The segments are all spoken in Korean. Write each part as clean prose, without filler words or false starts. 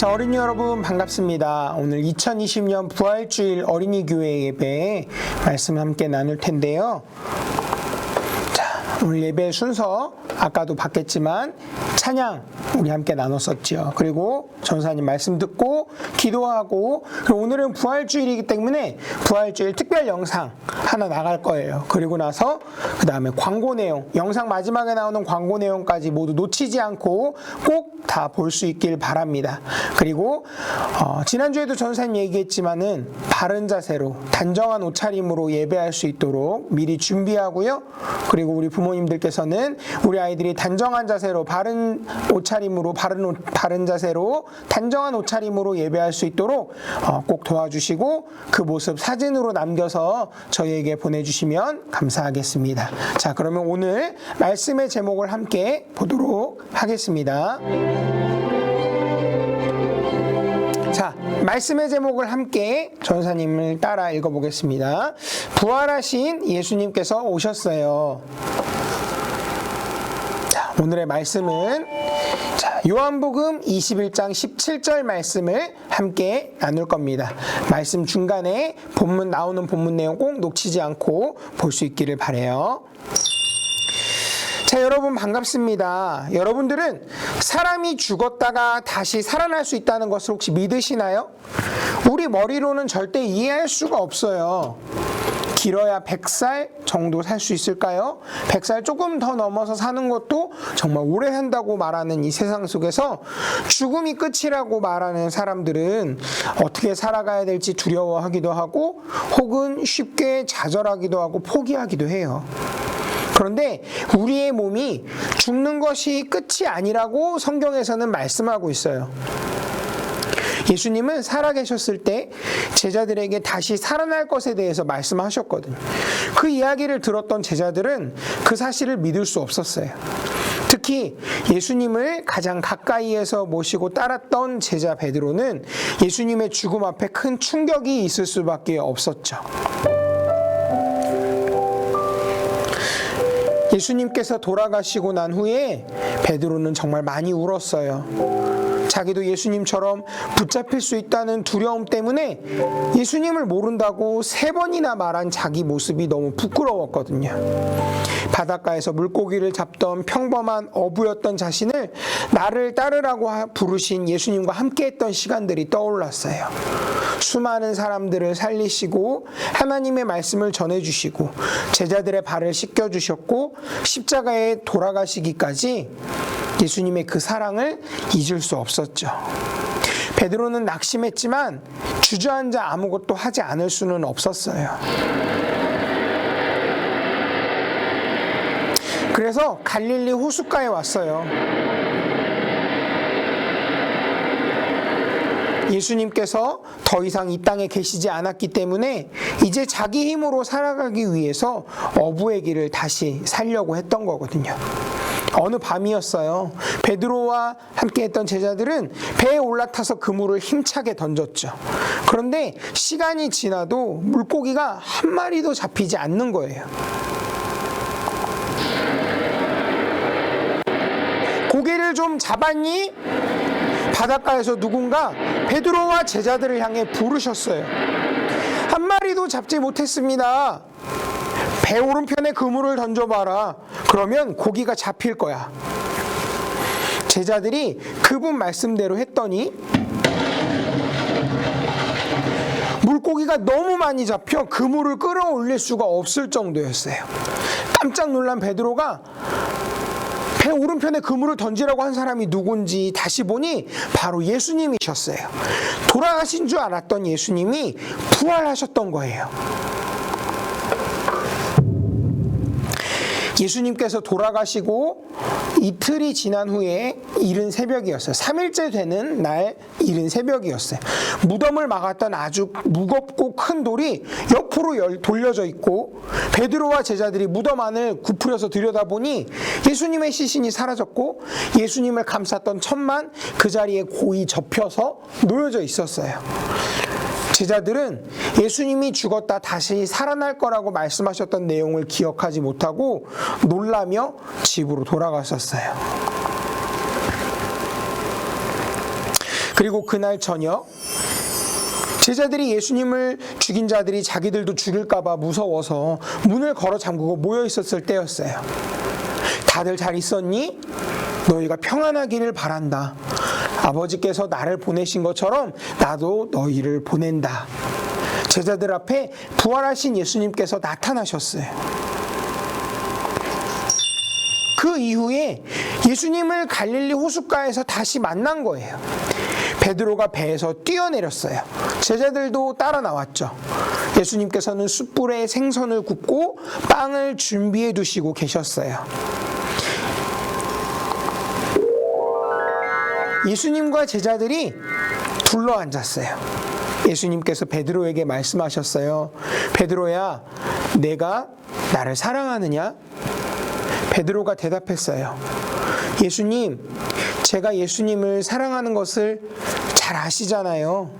자, 어린이 여러분 반갑습니다. 오늘 2020년 부활주일 어린이교회 예배 말씀 함께 나눌 텐데요. 자, 오늘 예배 순서 아까도 봤겠지만 찬양 우리 함께 나눴었죠. 그리고 전사님 말씀 듣고 기도하고, 그리고 오늘은 부활주일이기 때문에 부활주일 특별 영상 하나 나갈 거예요. 그리고 나서 그 다음에 광고 내용, 영상 마지막에 나오는 광고 내용까지 모두 놓치지 않고 꼭 다 볼 수 있길 바랍니다. 그리고 지난주에도 전사님 얘기했지만은 바른 자세로 단정한 옷차림으로 예배할 수 있도록 미리 준비하고요. 그리고 우리 부모님들께서는 우리 아이들이 단정한 자세로 바른 옷차림으로 바른 자세로 단정한 옷차림으로 예배할 수 있도록 꼭 도와주시고 그 모습 사진으로 남겨서 저희에게 보내주시면 감사하겠습니다. 자, 그러면 오늘 말씀의 제목을 함께 보도록 하겠습니다. 자, 말씀의 제목을 함께 전사님을 따라 읽어보겠습니다. 부활하신 예수님께서 오셨어요. 자, 오늘의 말씀은 요한복음 21장 17절 말씀을 함께 나눌 겁니다. 말씀 중간에 나오는 본문 내용 꼭 놓치지 않고 볼 수 있기를 바라요. 자, 여러분 반갑습니다. 여러분들은 사람이 죽었다가 다시 살아날 수 있다는 것을 혹시 믿으시나요? 우리 머리로는 절대 이해할 수가 없어요. 길어야 100살 정도 살 수 있을까요? 100살 조금 더 넘어서 사는 것도 정말 오래 산다고 말하는 이 세상 속에서 죽음이 끝이라고 말하는 사람들은 어떻게 살아가야 될지 두려워하기도 하고, 혹은 쉽게 좌절하기도 하고 포기하기도 해요. 그런데 우리의 몸이 죽는 것이 끝이 아니라고 성경에서는 말씀하고 있어요. 예수님은 살아계셨을 때 제자들에게 다시 살아날 것에 대해서 말씀하셨거든요. 그 이야기를 들었던 제자들은 그 사실을 믿을 수 없었어요. 특히 예수님을 가장 가까이에서 모시고 따랐던 제자 베드로는 예수님의 죽음 앞에 큰 충격이 있을 수밖에 없었죠. 예수님께서 돌아가시고 난 후에 베드로는 정말 많이 울었어요. 자기도 예수님처럼 붙잡힐 수 있다는 두려움 때문에 예수님을 모른다고 3번이나 말한 자기 모습이 너무 부끄러웠거든요. 바닷가에서 물고기를 잡던 평범한 어부였던 자신을 나를 따르라고 부르신 예수님과 함께했던 시간들이 떠올랐어요. 수많은 사람들을 살리시고 하나님의 말씀을 전해주시고 제자들의 발을 씻겨주셨고 십자가에 돌아가시기까지 예수님의 그 사랑을 잊을 수 없었죠. 베드로는 낙심했지만 주저앉아 아무것도 하지 않을 수는 없었어요. 그래서 갈릴리 호숫가에 왔어요. 예수님께서 더 이상 이 땅에 계시지 않았기 때문에 이제 자기 힘으로 살아가기 위해서 어부의 길을 다시 살려고 했던 거거든요. 어느 밤이었어요. 베드로와 함께했던 제자들은 배에 올라타서 그물을 힘차게 던졌죠. 그런데 시간이 지나도 물고기가 한 마리도 잡히지 않는 거예요. 고개를 좀 잡았니? 바닷가에서 누군가 베드로와 제자들을 향해 부르셨어요. 한 마리도 잡지 못했습니다. 배 오른편에 그물을 던져봐라. 그러면 고기가 잡힐 거야. 제자들이 그분 말씀대로 했더니 물고기가 너무 많이 잡혀 그물을 끌어올릴 수가 없을 정도였어요. 깜짝 놀란 베드로가 배 오른편에 그물을 던지라고 한 사람이 누군지 다시 보니 바로 예수님이셨어요. 돌아가신 줄 알았던 예수님이 부활하셨던 거예요. 예수님께서 돌아가시고 이틀이 지난 후에 이른 새벽이었어요. 3일째 되는 날 이른 새벽이었어요. 무덤을 막았던 아주 무겁고 큰 돌이 옆으로 돌려져 있고 베드로와 제자들이 무덤 안을 굽으려서 들여다보니 예수님의 시신이 사라졌고 예수님을 감쌌던 천만 그 자리에 고이 접혀서 놓여져 있었어요. 제자들은 예수님이 죽었다 다시 살아날 거라고 말씀하셨던 내용을 기억하지 못하고 놀라며 집으로 돌아갔었어요. 그리고 그날 저녁 제자들이 예수님을 죽인 자들이 자기들도 죽일까봐 무서워서 문을 걸어 잠그고 모여 있었을 때였어요. 다들 잘 있었니? 너희가 평안하기를 바란다. 아버지께서 나를 보내신 것처럼 나도 너희를 보낸다. 제자들 앞에 부활하신 예수님께서 나타나셨어요. 그 이후에 예수님을 갈릴리 호숫가에서 다시 만난 거예요. 베드로가 배에서 뛰어내렸어요. 제자들도 따라 나왔죠. 예수님께서는 숯불에 생선을 굽고 빵을 준비해 두시고 계셨어요. 예수님과 제자들이 둘러앉았어요. 예수님께서 베드로에게 말씀하셨어요. 베드로야, 내가 나를 사랑하느냐? 베드로가 대답했어요. 예수님, 제가 예수님을 사랑하는 것을 잘 아시잖아요.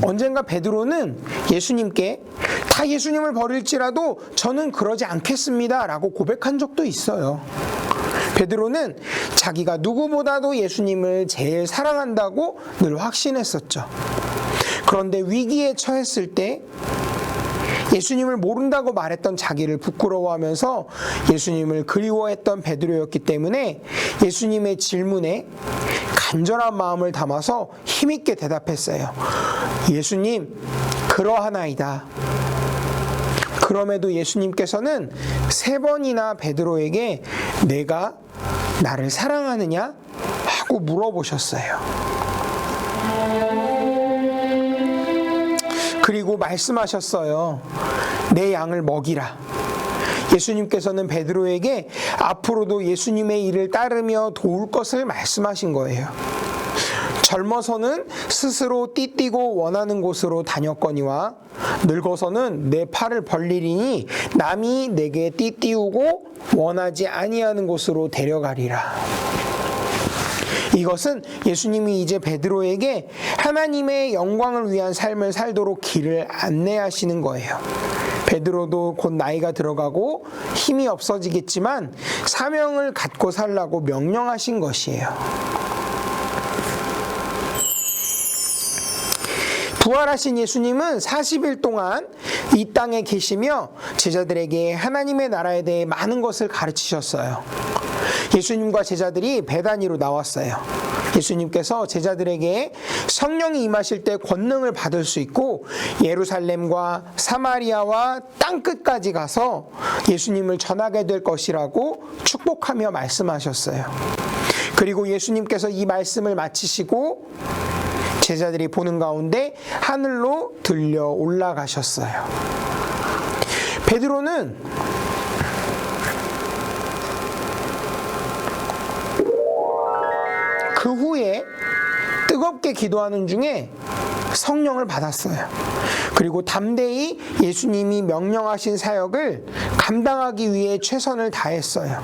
언젠가 베드로는 예수님께 다 예수님을 버릴지라도 저는 그러지 않겠습니다 라고 고백한 적도 있어요. 베드로는 자기가 누구보다도 예수님을 제일 사랑한다고 늘 확신했었죠. 그런데 위기에 처했을 때 예수님을 모른다고 말했던 자기를 부끄러워하면서 예수님을 그리워했던 베드로였기 때문에 예수님의 질문에 간절한 마음을 담아서 힘있게 대답했어요. 예수님, 그러하나이다. 그럼에도 예수님께서는 3번이나 베드로에게 내가 나를 사랑하느냐? 하고 물어보셨어요. 그리고 말씀하셨어요. 내 양을 먹이라. 예수님께서는 베드로에게 앞으로도 예수님의 일을 따르며 도울 것을 말씀하신 거예요. 젊어서는 스스로 띠띠고 원하는 곳으로 다녔거니와 늙어서는 내 팔을 벌리리니 남이 내게 띠띠우고 원하지 아니하는 곳으로 데려가리라. 이것은 예수님이 이제 베드로에게 하나님의 영광을 위한 삶을 살도록 길을 안내하시는 거예요. 베드로도 곧 나이가 들어가고 힘이 없어지겠지만 사명을 갖고 살라고 명령하신 것이에요. 부활하신 예수님은 40일 동안 이 땅에 계시며 제자들에게 하나님의 나라에 대해 많은 것을 가르치셨어요. 예수님과 제자들이 베다니로 나왔어요. 예수님께서 제자들에게 성령이 임하실 때 권능을 받을 수 있고 예루살렘과 사마리아와 땅끝까지 가서 예수님을 전하게 될 것이라고 축복하며 말씀하셨어요. 그리고 예수님께서 이 말씀을 마치시고 제자들이 보는 가운데 하늘로 들려 올라가셨어요. 베드로는 그 후에 뜨겁게 기도하는 중에 성령을 받았어요. 그리고 담대히 예수님이 명령하신 사역을 감당하기 위해 최선을 다했어요.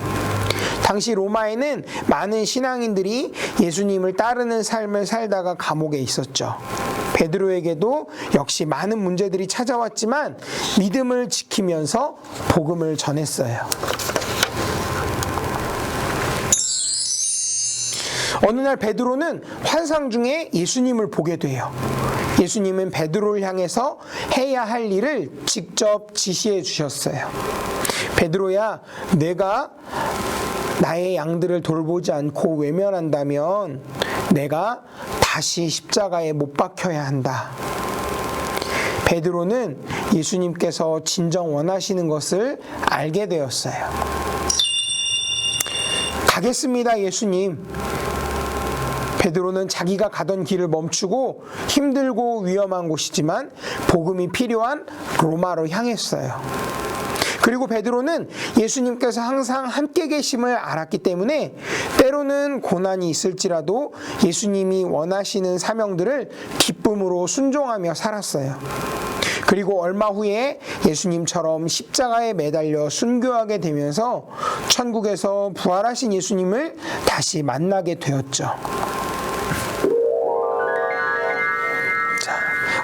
당시 로마에는 많은 신앙인들이 예수님을 따르는 삶을 살다가 감옥에 있었죠. 베드로에게도 역시 많은 문제들이 찾아왔지만 믿음을 지키면서 복음을 전했어요. 어느 날 베드로는 환상 중에 예수님을 보게 돼요. 예수님은 베드로를 향해서 해야 할 일을 직접 지시해 주셨어요. 베드로야, 내가 나의 양들을 돌보지 않고 외면한다면 내가 다시 십자가에 못 박혀야 한다. 베드로는 예수님께서 진정 원하시는 것을 알게 되었어요. 가겠습니다, 예수님. 베드로는 자기가 가던 길을 멈추고 힘들고 위험한 곳이지만 복음이 필요한 로마로 향했어요. 그리고 베드로는 예수님께서 항상 함께 계심을 알았기 때문에 때로는 고난이 있을지라도 예수님이 원하시는 사명들을 기쁨으로 순종하며 살았어요. 그리고 얼마 후에 예수님처럼 십자가에 매달려 순교하게 되면서 천국에서 부활하신 예수님을 다시 만나게 되었죠.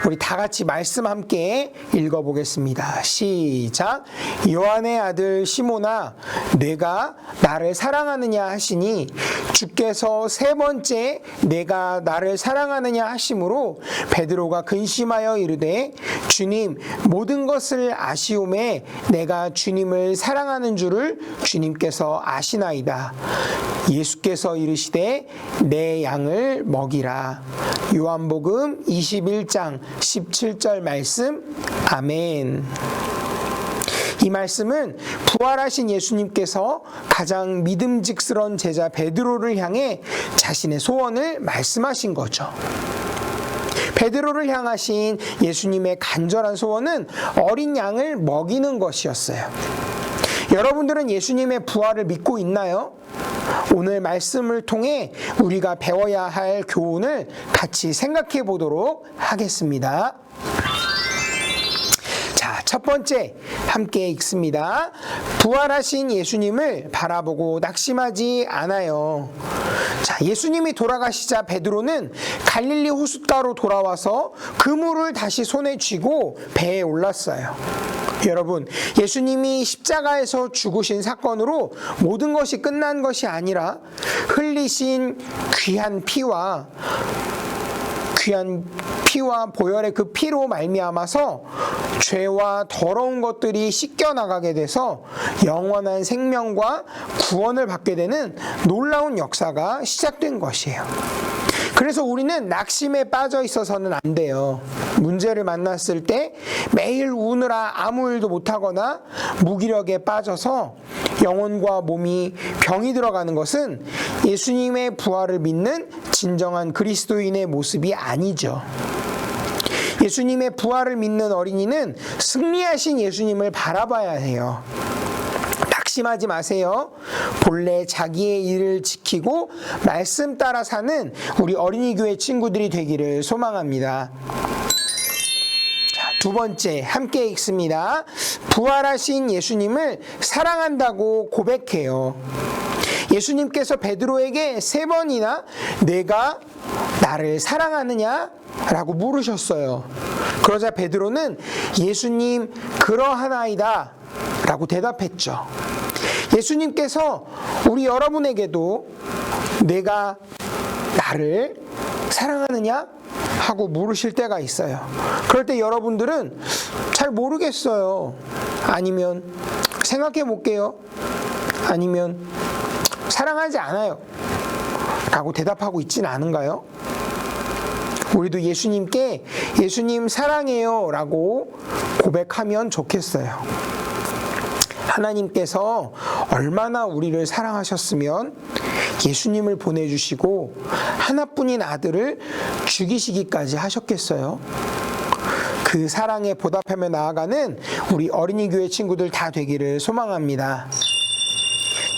우리 다 같이 말씀 함께 읽어보겠습니다. 시작. 요한의 아들 시몬아, 내가 나를 사랑하느냐 하시니 주께서 세 번째 내가 나를 사랑하느냐 하심으로 베드로가 근심하여 이르되 주님, 모든 것을 아시오매 내가 주님을 사랑하는 줄을 주님께서 아시나이다. 예수께서 이르시되 내 양을 먹이라. 요한복음 21장 17절 말씀. 아멘. 이 말씀은 부활하신 예수님께서 가장 믿음직스러운 제자 베드로를 향해 자신의 소원을 말씀하신 거죠. 베드로를 향하신 예수님의 간절한 소원은 어린 양을 먹이는 것이었어요. 여러분들은 예수님의 부활을 믿고 있나요? 오늘 말씀을 통해 우리가 배워야 할 교훈을 같이 생각해 보도록 하겠습니다. 자, 첫 번째 함께 읽습니다. 부활하신 예수님을 바라보고 낙심하지 않아요. 자, 예수님이 돌아가시자 베드로는 갈릴리 호숫가로 돌아와서 그물을 다시 손에 쥐고 배에 올랐어요. 여러분, 예수님이 십자가에서 죽으신 사건으로 모든 것이 끝난 것이 아니라 흘리신 귀한 피와 보혈의 그 피로 말미암아서 죄와 더러운 것들이 씻겨 나가게 돼서 영원한 생명과 구원을 받게 되는 놀라운 역사가 시작된 것이에요. 그래서 우리는 낙심에 빠져 있어서는 안 돼요. 문제를 만났을 때 매일 우느라 아무 일도 못하거나 무기력에 빠져서 영혼과 몸이 병이 들어가는 것은 예수님의 부활을 믿는 진정한 그리스도인의 모습이 아니죠. 예수님의 부활을 믿는 어린이는 승리하신 예수님을 바라봐야 해요. 낙심하지 마세요. 본래 자기의 일을 지키고 말씀 따라 사는 우리 어린이 교회 친구들이 되기를 소망합니다. 자, 두 번째 함께 읽습니다. 부활하신 예수님을 사랑한다고 고백해요. 예수님께서 베드로에게 세 번이나 내가 나를 사랑하느냐? 라고 물으셨어요. 그러자 베드로는 예수님 그러하나이다 라고 대답했죠. 예수님께서 우리 여러분에게도 내가 나를 사랑하느냐? 하고 물으실 때가 있어요. 그럴 때 여러분들은 잘 모르겠어요. 아니면 생각해 볼게요. 아니면 사랑하지 않아요. 라고 대답하고 있지는 않은가요? 우리도 예수님께 예수님 사랑해요 라고 고백하면 좋겠어요. 하나님께서 얼마나 우리를 사랑하셨으면 예수님을 보내주시고 하나뿐인 아들을 죽이시기까지 하셨겠어요. 그 사랑에 보답하며 나아가는 우리 어린이 교회 친구들 다 되기를 소망합니다.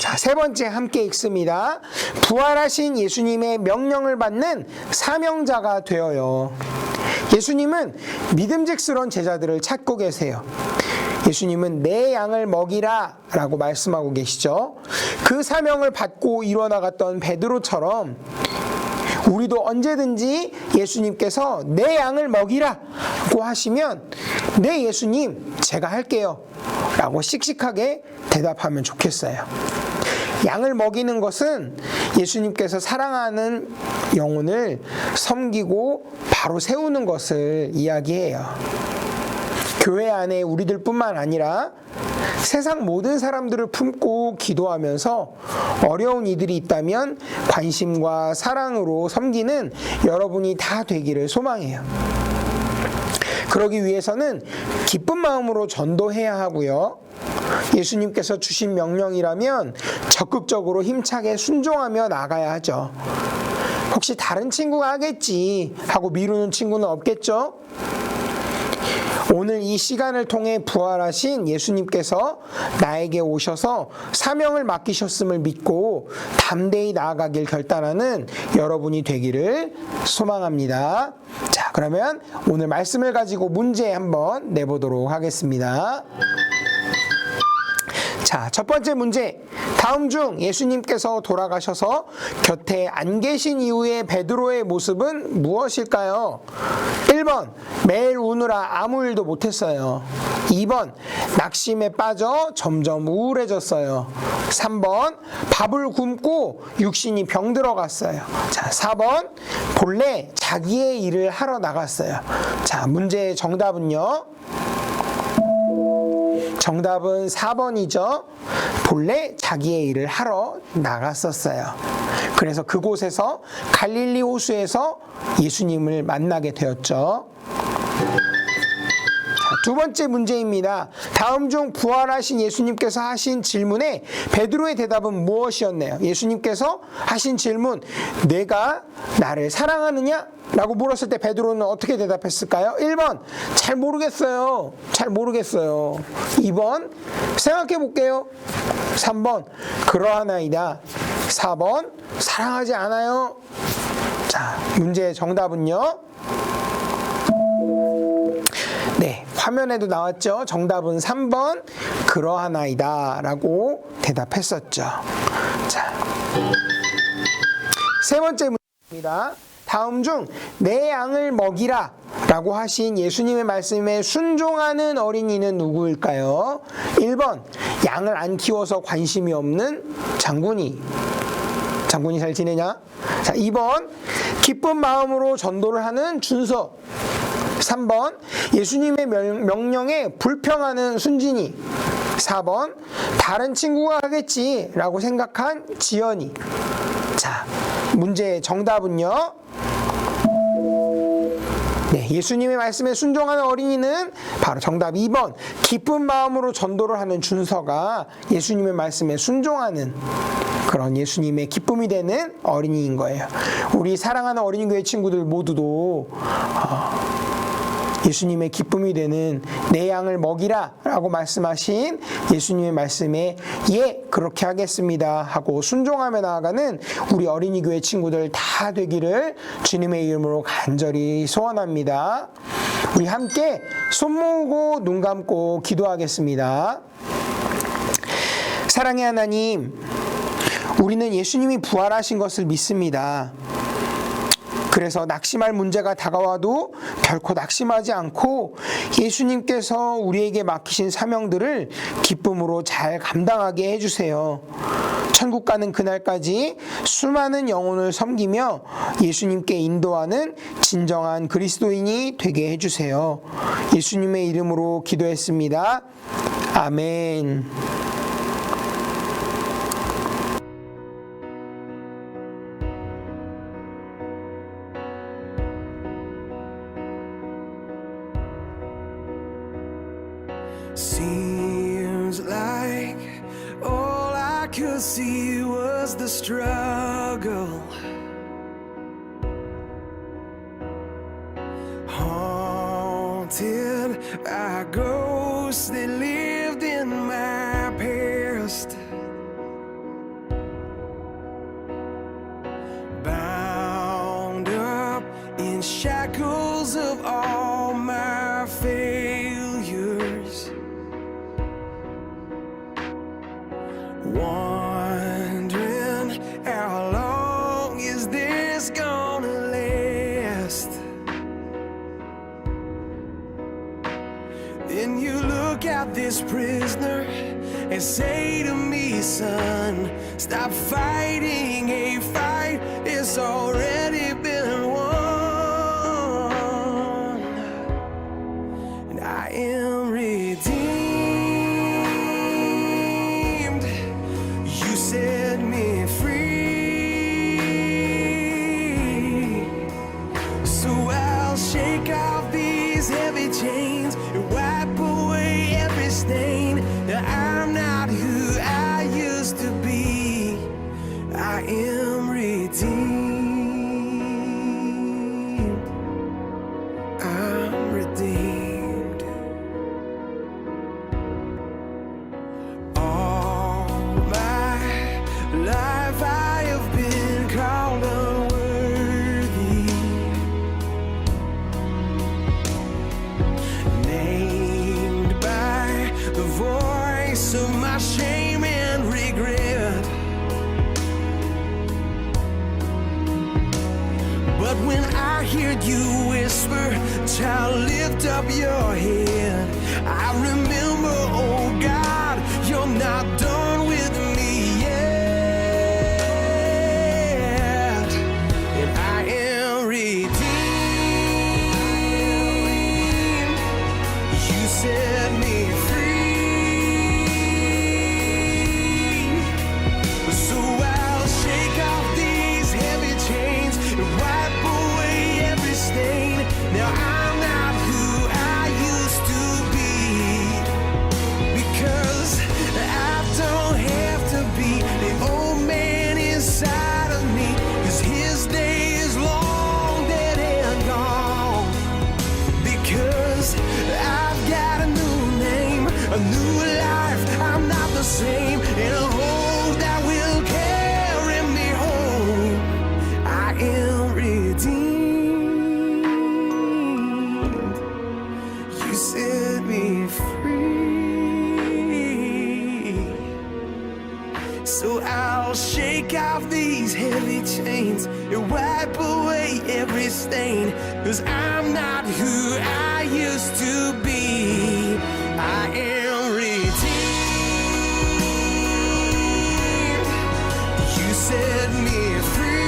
자, 세 번째 함께 읽습니다. 부활하신 예수님의 명령을 받는 사명자가 되어요. 예수님은 믿음직스러운 제자들을 찾고 계세요. 예수님은 내 양을 먹이라 라고 말씀하고 계시죠. 그 사명을 받고 이뤄나갔던 베드로처럼 우리도 언제든지 예수님께서 내 양을 먹이라고 하시면 네 예수님 제가 할게요 라고 씩씩하게 대답하면 좋겠어요. 양을 먹이는 것은 예수님께서 사랑하는 영혼을 섬기고 바로 세우는 것을 이야기해요. 교회 안에 우리들 뿐만 아니라 세상 모든 사람들을 품고 기도하면서 어려운 이들이 있다면 관심과 사랑으로 섬기는 여러분이 다 되기를 소망해요. 그러기 위해서는 기쁜 마음으로 전도해야 하고요. 예수님께서 주신 명령이라면 적극적으로 힘차게 순종하며 나가야 하죠. 혹시 다른 친구가 하겠지 하고 미루는 친구는 없겠죠? 오늘 이 시간을 통해 부활하신 예수님께서 나에게 오셔서 사명을 맡기셨음을 믿고 담대히 나아가길 결단하는 여러분이 되기를 소망합니다. 자, 그러면 오늘 말씀을 가지고 문제 한번 내보도록 하겠습니다. 자, 자, 첫 번째 문제. 다음 중 예수님께서 돌아가셔서 곁에 안 계신 이후의 베드로의 모습은 무엇일까요? 1번, 매일 우느라 아무 일도 못했어요. 2번, 낙심에 빠져 점점 우울해졌어요. 3번, 밥을 굶고 육신이 병들어갔어요. 자, 4번, 본래 자기의 일을 하러 나갔어요. 자, 문제의 정답은요? 정답은 4번이죠. 본래 자기의 일을 하러 나갔었어요. 그래서 그곳에서 갈릴리 호수에서 예수님을 만나게 되었죠. 두 번째 문제입니다. 다음 중 부활하신 예수님께서 하신 질문에 베드로의 대답은 무엇이었나요? 예수님께서 하신 질문, 내가 나를 사랑하느냐? 라고 물었을 때 베드로는 어떻게 대답했을까요? 1번, 잘 모르겠어요. 잘 모르겠어요. 2번, 생각해 볼게요. 3번, 그러하나이다. 4번, 사랑하지 않아요. 자, 문제의 정답은요? 네, 화면에도 나왔죠. 정답은 3번, 그러하나이다 라고 대답했었죠. 자, 세 번째 문제입니다. 다음 중 내 양을 먹이라 라고 하신 예수님의 말씀에 순종하는 어린이는 누구일까요? 1번, 양을 안 키워서 관심이 없는 장군이. 장군이 잘 지내냐? 자, 2번, 기쁜 마음으로 전도를 하는 준서. 3번, 예수님의 명령에 불평하는 순진이. 4번, 다른 친구가 하겠지 라고 생각한 지연이. 자, 문제의 정답은요? 네, 예수님의 말씀에 순종하는 어린이는 바로 정답 2번, 기쁜 마음으로 전도를 하는 준서가 예수님의 말씀에 순종하는 그런 예수님의 기쁨이 되는 어린이인 거예요. 우리 사랑하는 어린이교회 친구들 모두도 예수님의 기쁨이 되는 내 양을 먹이라 라고 말씀하신 예수님의 말씀에 예, 그렇게 하겠습니다 하고 순종하며 나아가는 우리 어린이교회 친구들 다 되기를 주님의 이름으로 간절히 소원합니다. 우리 함께 손 모으고 눈 감고 기도하겠습니다. 사랑의 하나님, 우리는 예수님이 부활하신 것을 믿습니다. 그래서 낙심할 문제가 다가와도 결코 낙심하지 않고 예수님께서 우리에게 맡기신 사명들을 기쁨으로 잘 감당하게 해주세요. 천국 가는 그날까지 수많은 영혼을 섬기며 예수님께 인도하는 진정한 그리스도인이 되게 해주세요. 예수님의 이름으로 기도했습니다. 아멘. Seems like all I could see was the struggle. Haunted by ghosts that lived in my past. Bound up in shackles of all my failures. Wondering how long is this gonna last? Then you look at this prisoner and say to me, son, stop fighting a fight, it's already been won. And I am redeemed. Set me free. So I'll shake off these heavy chains and wipe away every stain. Now I'm not who I used to be. I am redeemed. I'm redeemed. Life I have been called unworthy, named by the voice child, lift up your head. I remember, oh God, you're not done with me yet. And I am redeemed. You set me free. So I'll shake off these heavy chains and wipe away every stain. Now I'm not who I used to be, because I don't have to be the old man inside of me, 'cause his day is long dead and gone. Because I've got a new name, a new life, I'm not the same, and a hope that will carry me home. I am redeemed. You set me free. So I'll shake off these heavy chains and wipe away every stain, 'cause I'm not who I used to be. I am redeemed. You set me free.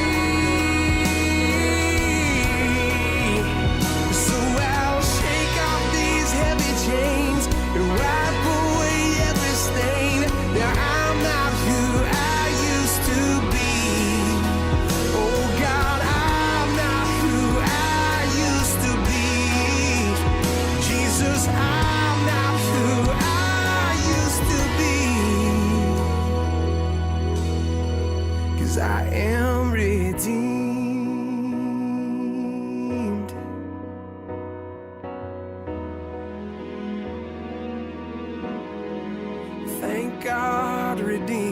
So I'll shake off these heavy chains and wipe away every stain. Now I'm not who I used to be. Oh God, I'm not who I used to be. Jesus, I'm not who I used to be. 'Cause I am redeemed. Thank God, redeemed.